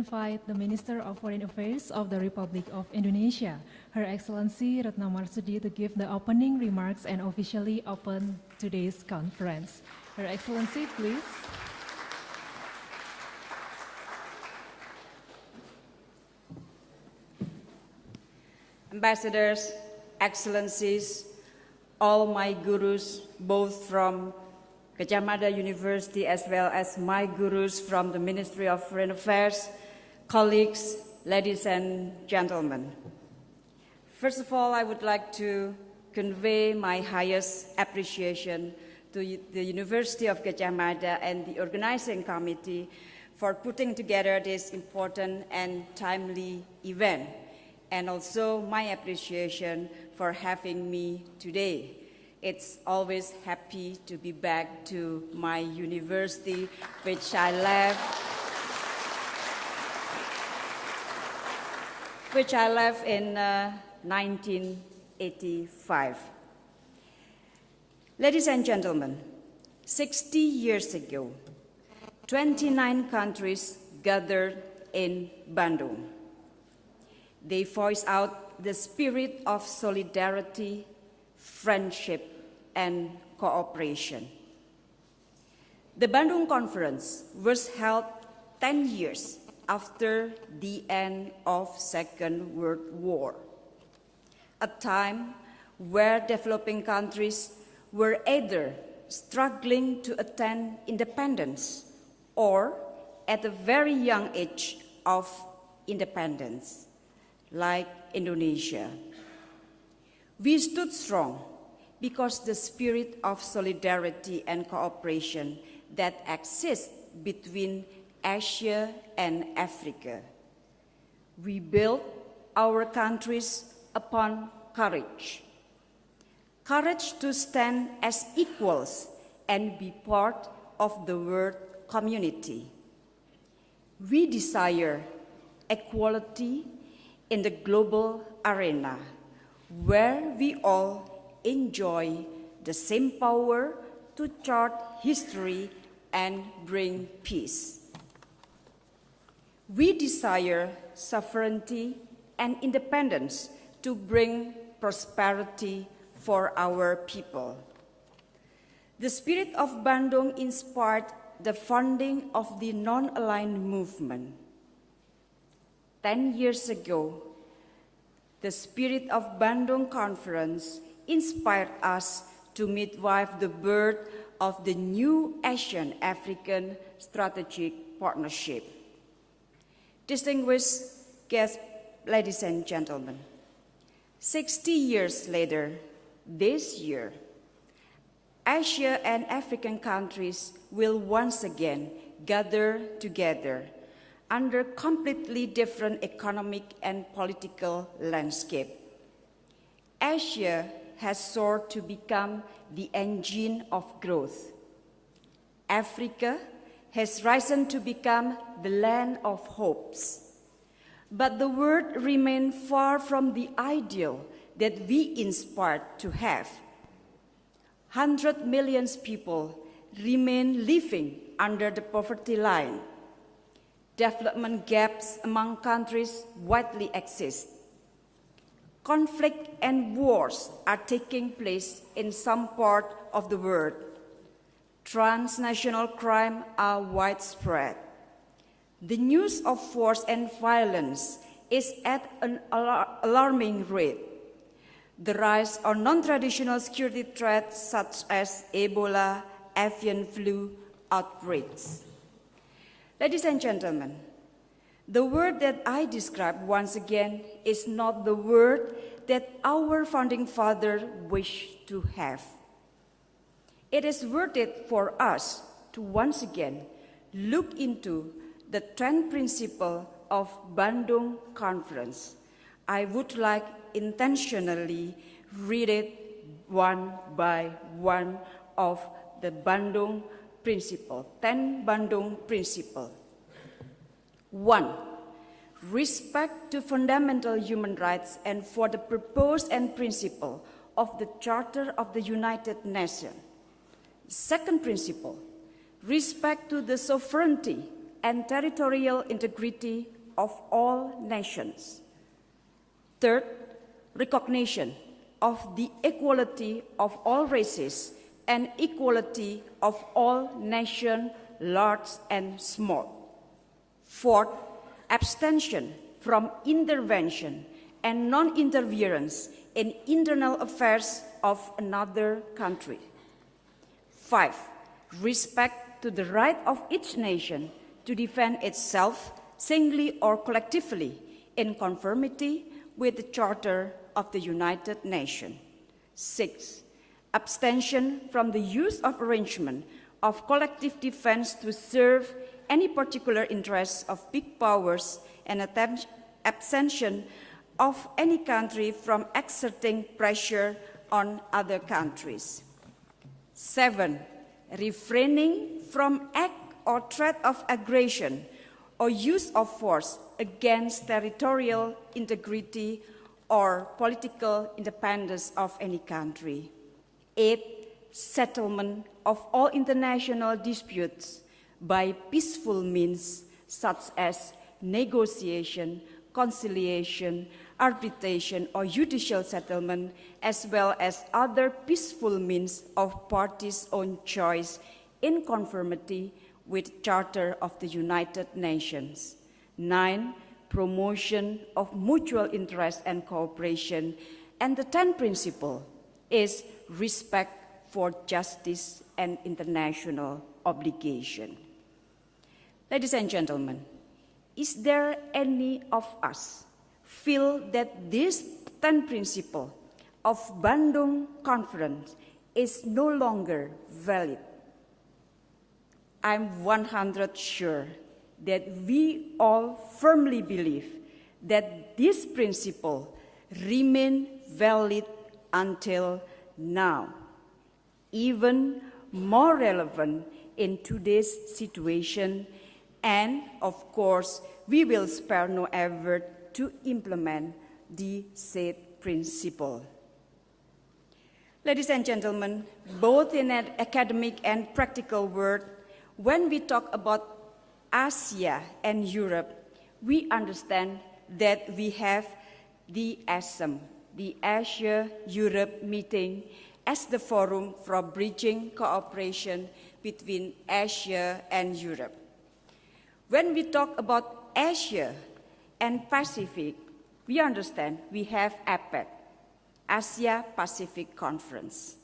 invite the Minister of Foreign Affairs of the Republic of Indonesia, Her Excellency Retno Marsudi, to give the opening remarks and officially open today's conference. Her Excellency, please. Ambassadors, Excellencies, all my gurus, both from Gadjah Mada University as well as my gurus from the Ministry of Foreign Affairs, colleagues, ladies and gentlemen. First of all, I would like to convey my highest appreciation to the University of Gadjah Mada and the organizing committee for putting together this important and timely event, and also my appreciation for having me today. It's always happy to be back to my university, which I left in 1985. Ladies and gentlemen, 60 years ago, 29 countries gathered in Bandung. They voiced out the spirit of solidarity, friendship, and cooperation. The Bandung Conference was held 10 years after the end of Second World War, a time where developing countries were either struggling to attain independence or at a very young age of independence, like Indonesia. We stood strong because the spirit of solidarity and cooperation that exists between Asia and Africa. We built our countries upon courage. Courage to stand as equals and be part of the world community. We desire equality in the global arena, where we all enjoy the same power to chart history and bring peace. We desire sovereignty and independence to bring prosperity for our people. The spirit of Bandung inspired the founding of the non-aligned movement. 10 years ago, the spirit of Bandung Conference inspired us to midwife the birth of the new Asian-African Strategic Partnership. Distinguished guests, ladies and gentlemen, 60 years later, this year, Asia and African countries will once again gather together under completely different economic and political landscape. Asia has soared to become the engine of growth. Africa has risen to become the land of hopes. But the world remains far from the ideal that we inspired to have. 100 million people remain living under the poverty line. Development gaps among countries widely exist. Conflict and wars are taking place in some part of the world. Transnational crime are widespread. The news of force and violence is at an alarming rate. The rise of non-traditional security threats such as Ebola, avian flu outbreaks. Ladies and gentlemen, the word that I describe once again is not the word that our founding father wished to have. It is worth it for us to once again look into the 10 principles of Bandung Conference. I would like intentionally read it one by one of the Bandung principle, 10 Bandung principle. 1. Respect to fundamental human rights and for the purpose and principle of the Charter of the United Nations. Second principle, respect to the sovereignty and territorial integrity of all nations. Third, recognition of the equality of all races and equality of all nations, large and small. Fourth, abstention from intervention and non-interference in internal affairs of another country. 5, respect to the right of each nation to defend itself singly or collectively in conformity with the Charter of the United Nations. 6, abstention from the use of arrangement of collective defense to serve any particular interests of big powers and abstention of any country from exerting pressure on other countries. 7, refraining from act or threat of aggression or use of force against territorial integrity or political independence of any country. 8, settlement of all international disputes by peaceful means such as negotiation, conciliation, arbitration, or judicial settlement, as well as other peaceful means of parties' own choice in conformity with Charter of the United Nations. 9, promotion of mutual interest and cooperation. And the 10th principle is respect for justice and international obligation. Ladies and gentlemen, is there any of us feel that this 10th principle of Bandung Conference is no longer valid? I'm 100% sure that we all firmly believe that this principle remains valid until now, even more relevant in today's situation, and of course, we will spare no effort to implement the said principle. Ladies and gentlemen, both in an academic and practical world, when we talk about Asia and Europe, we understand that we have the ASEM, the Asia-Europe meeting, as the forum for bridging cooperation between Asia and Europe. When we talk about Asia and Pacific, we understand we have APEC, Asia-Pacific Conference.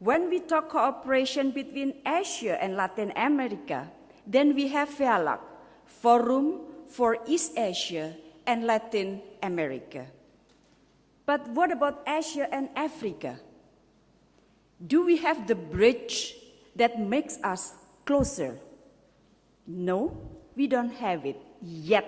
When we talk cooperation between Asia and Latin America, then we have FEALAC, Forum for East Asia and Latin America. But what about Asia and Africa? Do we have the bridge that makes us closer? No, we don't have it yet.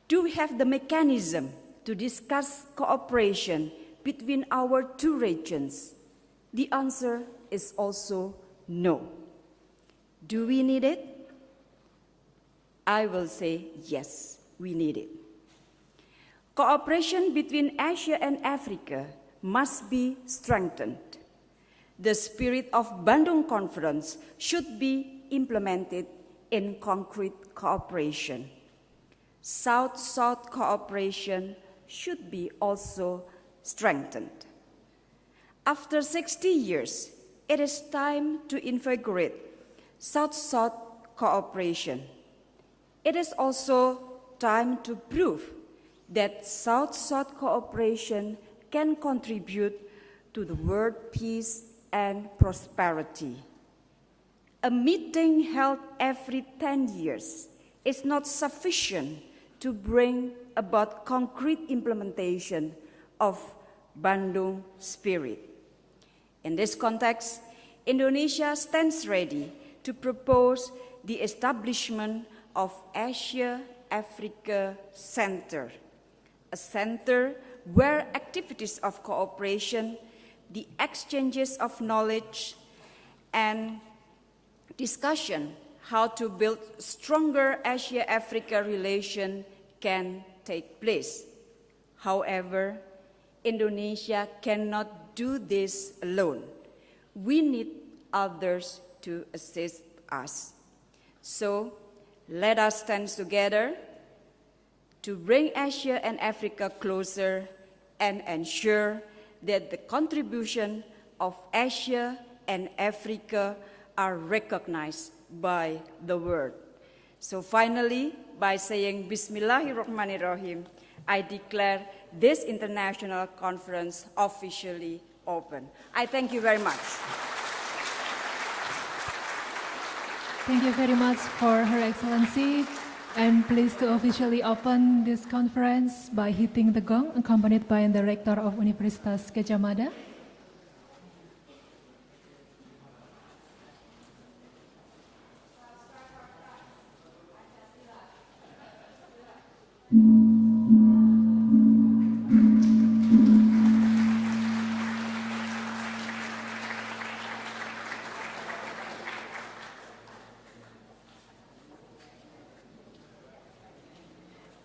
Do we have the mechanism to discuss cooperation between our two regions? The answer is also no. Do we need it? I will say yes, we need it. Cooperation between Asia and Africa must be strengthened. The spirit of Bandung Conference should be implemented in concrete cooperation. South-South cooperation should be also strengthened. After 60 years, it is time to invigorate South-South cooperation. It is also time to prove that South-South cooperation can contribute to the world peace and prosperity. A meeting held every 10 years is not sufficient to bring about concrete implementation of Bandung spirit. In this context, Indonesia stands ready to propose the establishment of Asia-Africa Center, a center where activities of cooperation, the exchanges of knowledge, and discussion how to build stronger Asia-Africa relation can take place. However, Indonesia cannot do this alone. We need others to assist us. So, let us stand together to bring Asia and Africa closer and ensure that the contribution of Asia and Africa are recognized by the world. So finally, by saying Bismillahirrahmanirrahim, I declare this international conference officially open. I thank you very much. Thank you very much for Her Excellency. I'm pleased to officially open this conference by hitting the gong, accompanied by the Rector of Universitas Gadjah Mada.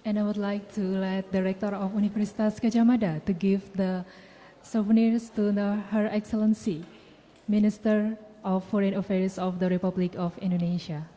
And I would like to let the Rector of Universitas Gadjah Mada to give the souvenirs to Her Excellency, Minister of Foreign Affairs of the Republic of Indonesia.